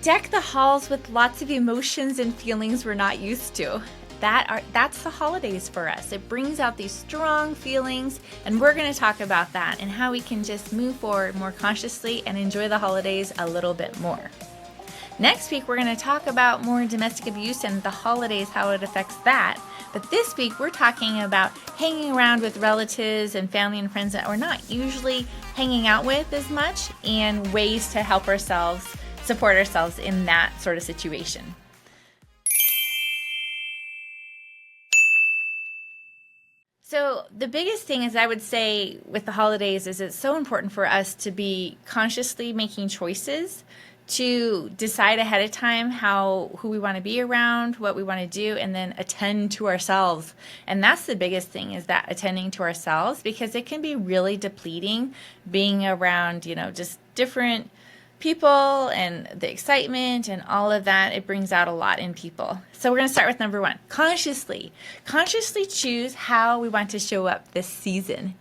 Deck the halls with lots of emotions and feelings we're not used to. That's the holidays for us. It brings out these strong feelings, and we're going to talk about that and how we can just move forward more consciously and enjoy the holidays a little bit more. Next week, we're going to talk about more domestic abuse and the holidays, how it affects that. But this week, we're talking about hanging around with relatives and family and friends that we're not usually hanging out with as much, and ways to help ourselves, support ourselves in that sort of situation. So the biggest thing is, I would say, with the holidays is it's so important for us to be consciously making choices, to decide ahead of time who we want to be around, what we want to do, and then attend to ourselves. And that's the biggest thing, is that attending to ourselves, because it can be really depleting being around, just different people and the excitement and all of that. It brings out a lot in people. So we're going to start with number 1. Consciously choose how we want to show up this season.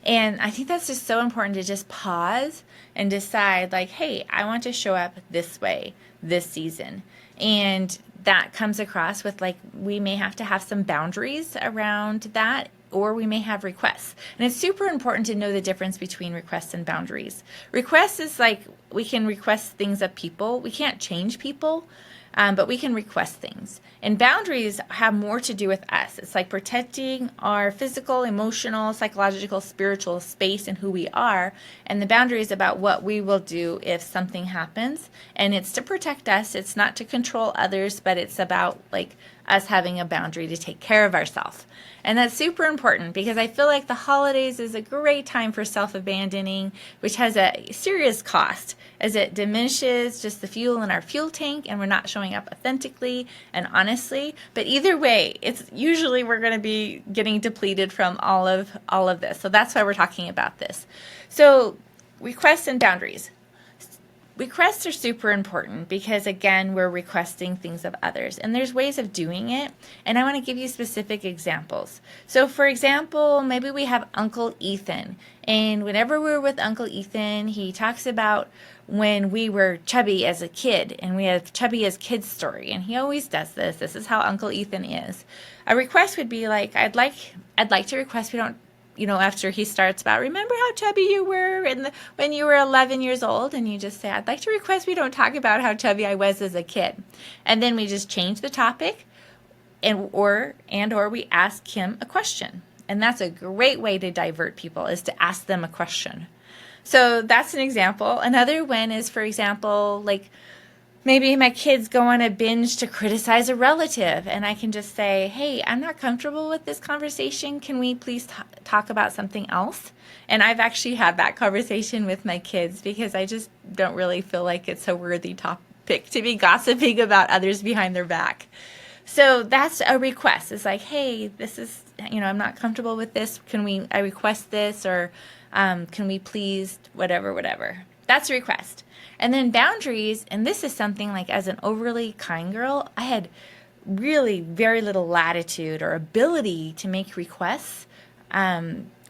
And I think that's just so important, to just pause and decide, like, hey, I want to show up this way this season. And that comes across with, like, we may have to have some boundaries around that, or we may have requests. And it's super important to know the difference between requests and boundaries. Requests is like, we can request things of people. We can't change people, but we can request things. And boundaries have more to do with us. It's like protecting our physical, emotional, psychological, spiritual space and who we are. And the boundary is about what we will do if something happens. And it's to protect us. It's not to control others, but it's about, like, us having a boundary to take care of ourselves. And that's super important, because I feel like the holidays is a great time for self-abandoning, which has a serious cost, as it diminishes just the fuel in our fuel tank, and we're not showing up authentically and honestly. But either way, it's usually we're going to be getting depleted from all of this. So that's why we're talking about this. So requests and boundaries. Requests are super important because, again, we're requesting things of others, and there's ways of doing it, and I want to give you specific examples. So, for example, maybe we have Uncle Ethan, and whenever we're with Uncle Ethan, he talks about when we were chubby as a kid, and we have chubby as kid story, and he always does this. This is how Uncle Ethan is. A request would be like, I'd like to request we don't, after he starts about, remember how chubby you were when you were 11 years old, and you just say, I'd like to request we don't talk about how chubby I was as a kid. And then we just change the topic, or we ask him a question. And that's a great way to divert people, is to ask them a question. So that's an example. Another one is, for example, like, maybe my kids go on a binge to criticize a relative, and I can just say, hey, I'm not comfortable with this conversation. Can we please talk about something else? And I've actually had that conversation with my kids, because I just don't really feel like it's a worthy topic to be gossiping about others behind their back. So that's a request. It's like, hey, this is, I'm not comfortable with this. I request this, or can we please, whatever. That's a request. And then boundaries, and this is something like, as an overly kind girl, I had really very little latitude or ability to make requests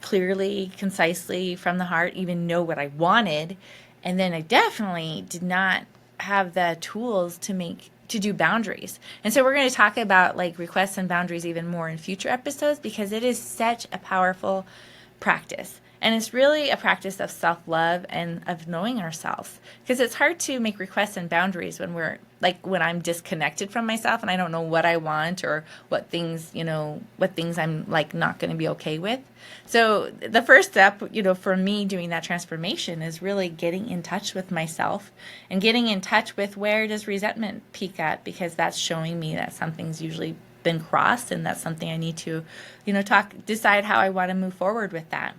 clearly, concisely, from the heart, even know what I wanted. And then I definitely did not have the tools to do boundaries. And so we're going to talk about, like, requests and boundaries even more in future episodes, because it is such a powerful practice. And it's really a practice of self-love and of knowing ourselves, because it's hard to make requests and boundaries when when I'm disconnected from myself and I don't know what I want, or what things I'm, like, not going to be okay with. So the first step, for me doing that transformation, is really getting in touch with myself, and getting in touch with, where does resentment peak at, because that's showing me that something's usually been crossed, and that's something I need to, decide how I want to move forward with that.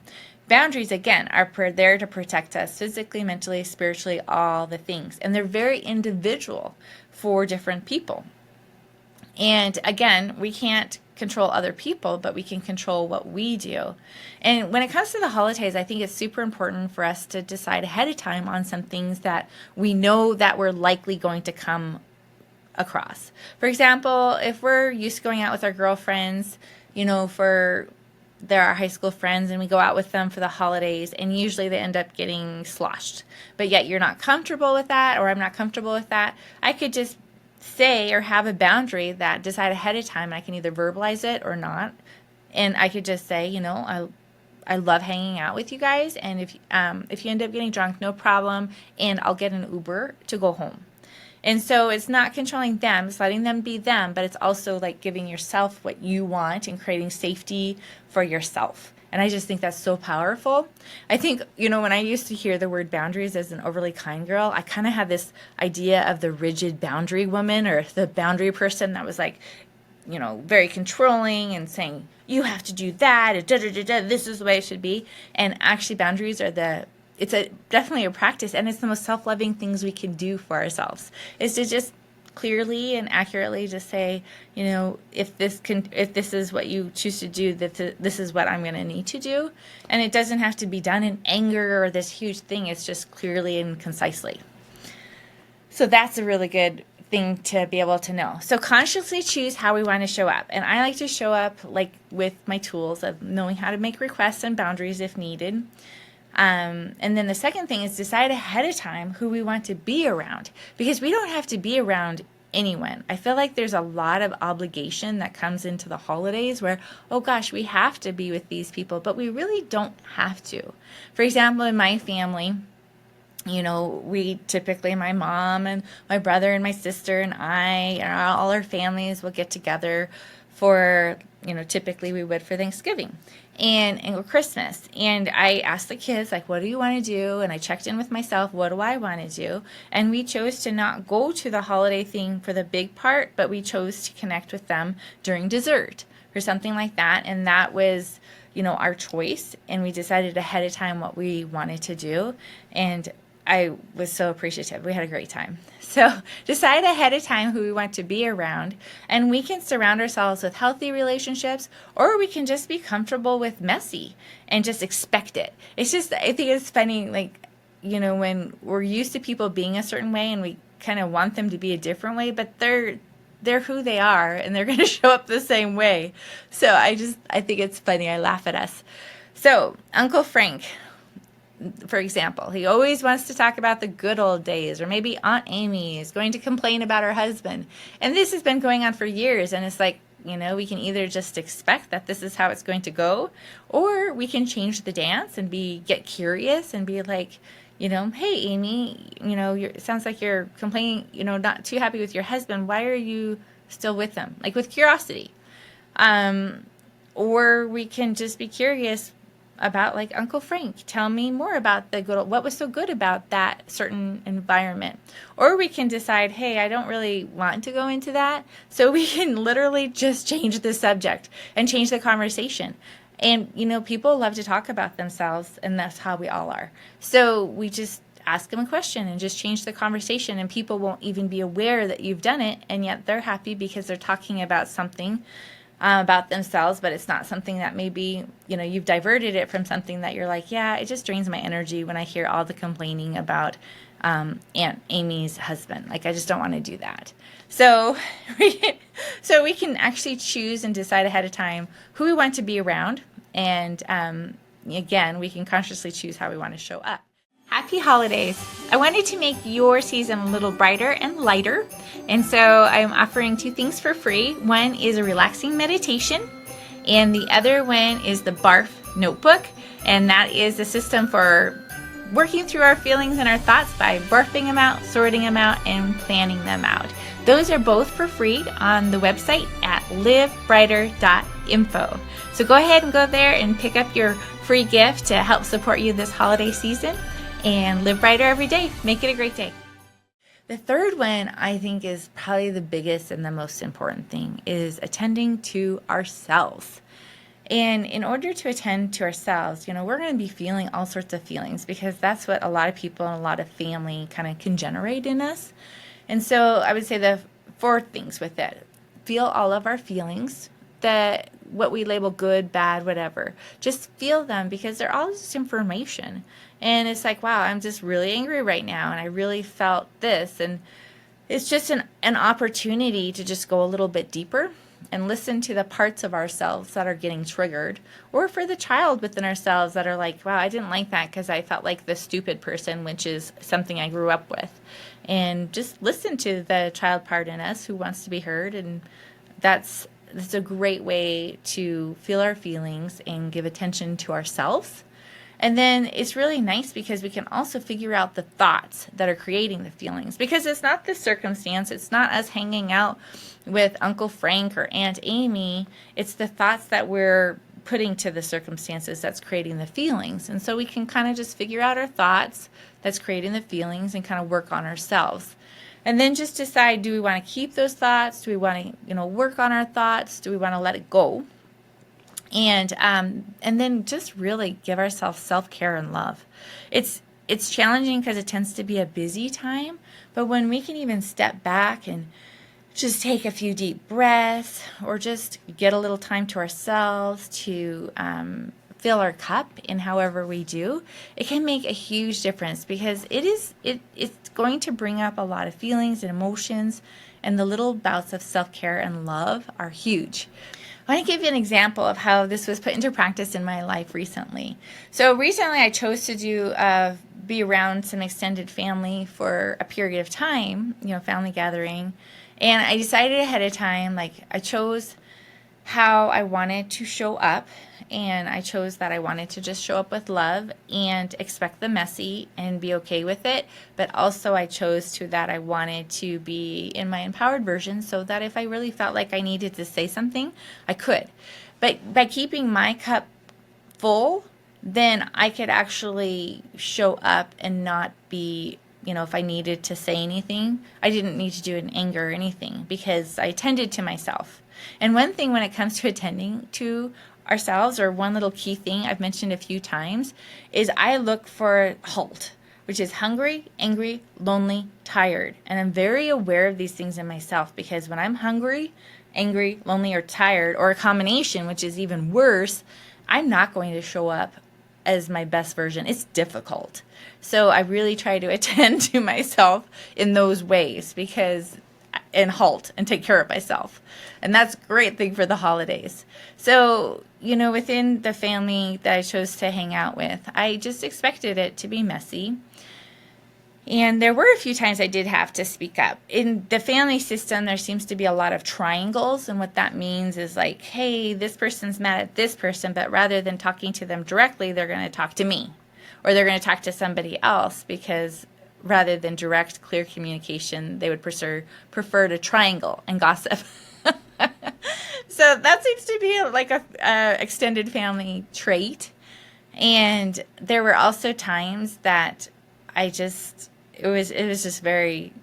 Boundaries, again, are there to protect us physically, mentally, spiritually, all the things. And they're very individual for different people. And again, we can't control other people, but we can control what we do. And when it comes to the holidays, I think it's super important for us to decide ahead of time on some things that we know that we're likely going to come across. For example, if we're used to going out with our girlfriends, for they're our high school friends and we go out with them for the holidays, and usually they end up getting sloshed. But yet you're not comfortable with that, or I'm not comfortable with that. I could just say or have a boundary that decide ahead of time. I can either verbalize it or not. And I could just say, I love hanging out with you guys, and if you end up getting drunk, no problem, and I'll get an Uber to go home. And so it's not controlling them, it's letting them be them, but it's also like giving yourself what you want and creating safety for yourself. And I just think that's so powerful. I think, when I used to hear the word boundaries as an overly kind girl, I kind of had this idea of the rigid boundary woman, or the boundary person that was like, very controlling and saying, you have to do that, and this is the way it should be. And actually boundaries are definitely a practice, and it's the most self-loving things we can do for ourselves, is to just clearly and accurately just say, if this is what you choose to do, this is what I'm going to need to do. And it doesn't have to be done in anger or this huge thing. It's just clearly and concisely. So that's a really good thing to be able to know. So consciously choose how we want to show up. And I like to show up like with my tools of knowing how to make requests and boundaries if needed. And then the second thing is decide ahead of time who we want to be around, because we don't have to be around anyone. I feel like there's a lot of obligation that comes into the holidays where, oh gosh, we have to be with these people, but we really don't have to. For example, in my family, we typically, my mom and my brother and my sister and I and all our families will get together for, typically we would for Thanksgiving and Christmas. And I asked the kids, like, what do you want to do? And I checked in with myself, what do I want to do? And we chose to not go to the holiday thing for the big part, but we chose to connect with them during dessert or something like that. And that was, our choice. And we decided ahead of time what we wanted to do. And I was so appreciative. We had a great time. So decide ahead of time who we want to be around, and we can surround ourselves with healthy relationships, or we can just be comfortable with messy and just expect it. It's just, I think it's funny, like, when we're used to people being a certain way and we kind of want them to be a different way, but they're who they are and they're going to show up the same way. So I think it's funny. I laugh at us. So Uncle Frank, for example, he always wants to talk about the good old days, or maybe Aunt Amy is going to complain about her husband. And this has been going on for years, and it's like, we can either just expect that this is how it's going to go, or we can change the dance and get curious and be like, hey, Amy, it sounds like you're complaining, not too happy with your husband. Why are you still with him? Like, with curiosity. Or we can just be curious about, like, Uncle Frank, tell me more about what was so good about that certain environment. Or we can decide, hey, I don't really want to go into that, so we can literally just change the subject and change the conversation. And people love to talk about themselves, and that's how we all are. So we just ask them a question and just change the conversation, and people won't even be aware that you've done it, and yet they're happy because they're talking about something about themselves, but it's not something that maybe, you've diverted it from something that you're like, yeah, it just drains my energy when I hear all the complaining about Aunt Amy's husband. Like, I just don't want to do that. So we can actually choose and decide ahead of time who we want to be around. And again, we can consciously choose how we want to show up. Happy holidays! I wanted to make your season a little brighter and lighter, and so I'm offering 2 things for free. One is a relaxing meditation, and the other one is the BARF notebook, and that is a system for working through our feelings and our thoughts by barfing them out, sorting them out, and planning them out. Those are both for free on the website at livebrighter.info. So go ahead and go there and pick up your free gift to help support you this holiday season. And live brighter every day. Make it a great day. The third one, I think, is probably the biggest and the most important thing, is attending to ourselves. And in order to attend to ourselves, we're going to be feeling all sorts of feelings, because that's what a lot of people and a lot of family kind of can generate in us. And so I would say the 4 things with it. Feel all of our feelings, what we label good, bad, whatever. Just feel them, because they're all just information. And it's like, wow, I'm just really angry right now, and I really felt this. And it's just an opportunity to just go a little bit deeper and listen to the parts of ourselves that are getting triggered, or for the child within ourselves that are like, wow, I didn't like that because I felt like the stupid person, which is something I grew up with. And just listen to the child part in us who wants to be heard. And that's a great way to feel our feelings and give attention to ourselves. And then it's really nice because we can also figure out the thoughts that are creating the feelings, because it's not the circumstance. It's not us hanging out with Uncle Frank or Aunt Amy. It's the thoughts that we're putting to the circumstances that's creating the feelings. And so we can kind of just figure out our thoughts that's creating the feelings and kind of work on ourselves. And then just decide, do we want to keep those thoughts? Do we want to, work on our thoughts? Do we want to let it go? And then just really give ourselves self-care and love. It's challenging because it tends to be a busy time, but when we can even step back and just take a few deep breaths, or just get a little time to ourselves to fill our cup in however we do, it can make a huge difference, because it's going to bring up a lot of feelings and emotions, and the little bouts of self-care and love are huge. I want to give you an example of how this was put into practice in my life recently. So recently I chose to be around some extended family for a period of time, family gathering. And I decided ahead of time, like I chose how I wanted to show up. And I chose that I wanted to just show up with love and expect the messy and be okay with it. But also I chose that I wanted to be in my empowered version, so that if I really felt like I needed to say something, I could. But by keeping my cup full, then I could actually show up and not be, if I needed to say anything, I didn't need to do it in anger or anything, because I attended to myself. And one thing when it comes to attending to ourselves, or one little key thing I've mentioned a few times, is I look for HALT, which is hungry, angry, lonely, tired. And I'm very aware of these things in myself, because when I'm hungry, angry, lonely, or tired, or a combination, which is even worse, I'm not going to show up as my best version. It's difficult. So I really try to attend to myself in those ways, and HALT and take care of myself. And that's a great thing for the holidays. So, within the family that I chose to hang out with, I just expected it to be messy. And there were a few times I did have to speak up. In the family system, there seems to be a lot of triangles. And what that means is like, hey, this person's mad at this person, but rather than talking to them directly, they're going to talk to me. Or they're going to talk to somebody else, because rather than direct, clear communication, they would prefer to triangle and gossip. So that seems to be like a extended family trait. And there were also times that it was just very,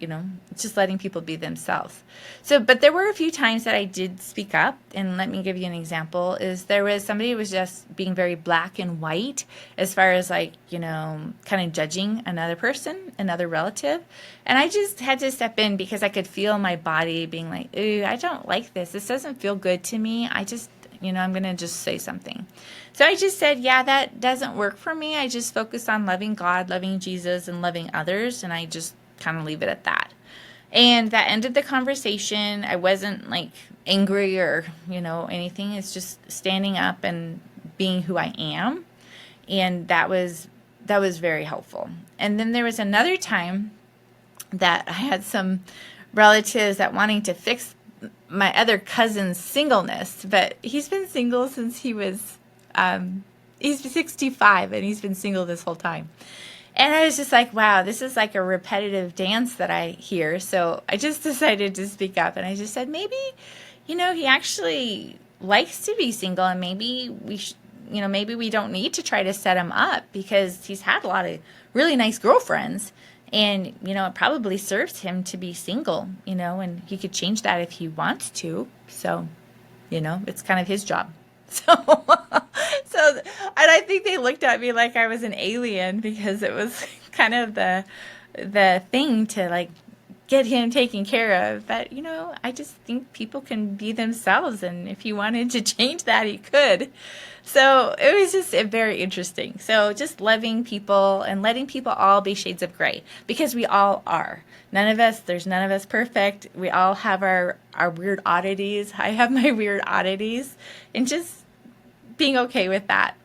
just letting people be themselves. So, but there were a few times that I did speak up, and let me give you an example. Is there was somebody who was just being very black and white as far as kind of judging another person, another relative. And I just had to step in, because I could feel my body being like, ooh, I don't like this. This doesn't feel good to me. I'm going to just say something. So I just said, yeah, that doesn't work for me. I just focus on loving God, loving Jesus, and loving others. And I just kind of leave it at that. And that ended the conversation. I wasn't angry or, anything. It's just standing up and being who I am. And that was very helpful. And then there was another time that I had some relatives that wanting to fix my other cousin's singleness, but he's been single since he's 65, and he's been single this whole time. And I was just like, wow, this is like a repetitive dance that I hear. So I just decided to speak up, and I just said, maybe, he actually likes to be single, and maybe maybe we don't need to try to set him up, because he's had a lot of really nice girlfriends. And, it probably serves him to be single, and he could change that if he wants to. So, it's kind of his job. And I think they looked at me like I was an alien, because it was kind of the thing to get him taken care of. But, I just think people can be themselves. And if he wanted to change that, he could. So it was just very interesting. So just loving people and letting people all be shades of gray, because we all are. There's none of us perfect. We all have our weird oddities. I have my weird oddities, and just being okay with that.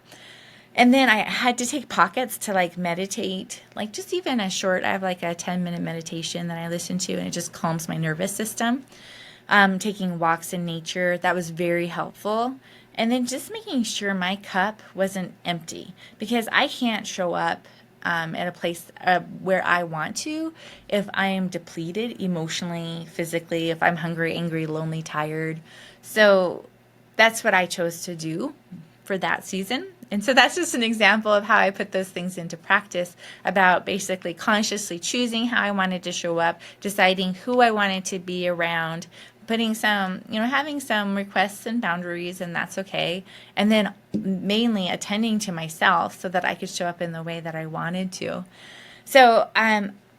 And then I had to take pockets to meditate, just even a short, I have a 10-minute meditation that I listen to, and it just calms my nervous system. Taking walks in nature, that was very helpful. And then just making sure my cup wasn't empty, because I can't show up at a place where I want to if I am depleted emotionally, physically, if I'm hungry, angry, lonely, tired. So that's what I chose to do for that season. And so that's just an example of how I put those things into practice, about basically consciously choosing how I wanted to show up, deciding who I wanted to be around, putting some, having some requests and boundaries, and that's okay. And then mainly attending to myself so that I could show up in the way that I wanted to. So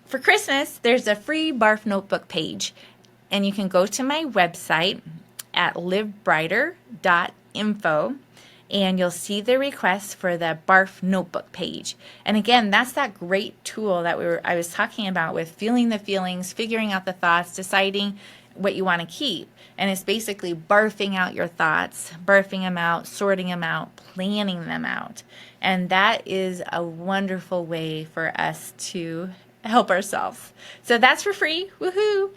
for Christmas, there's a free barf notebook page, and you can go to my website at livebrighter.info. And you'll see the request for the barf notebook page. And again, that's that great tool that I was talking about, with feeling the feelings, figuring out the thoughts, deciding what you want to keep. And it's basically barfing out your thoughts, barfing them out, sorting them out, planning them out. And that is a wonderful way for us to help ourselves. So that's for free. Woohoo!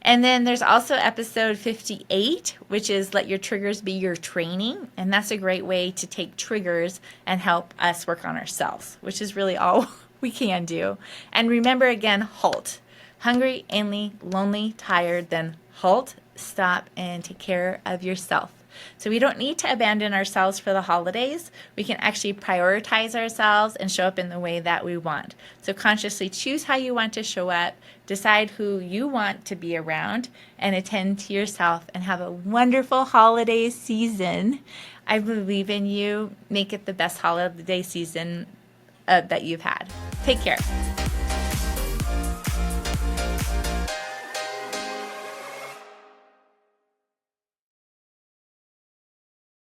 And then there's also episode 58, which is Let Your Triggers Be Your Training. And that's a great way to take triggers and help us work on ourselves, which is really all we can do. And remember, again, halt. Hungry, angry, lonely, tired, then halt, stop, and take care of yourself. So we don't need to abandon ourselves for the holidays. We can actually prioritize ourselves and show up in the way that we want. So consciously choose how you want to show up, decide who you want to be around, and attend to yourself, and have a wonderful holiday season. I believe in you. Make it the best holiday season that you've had. Take care.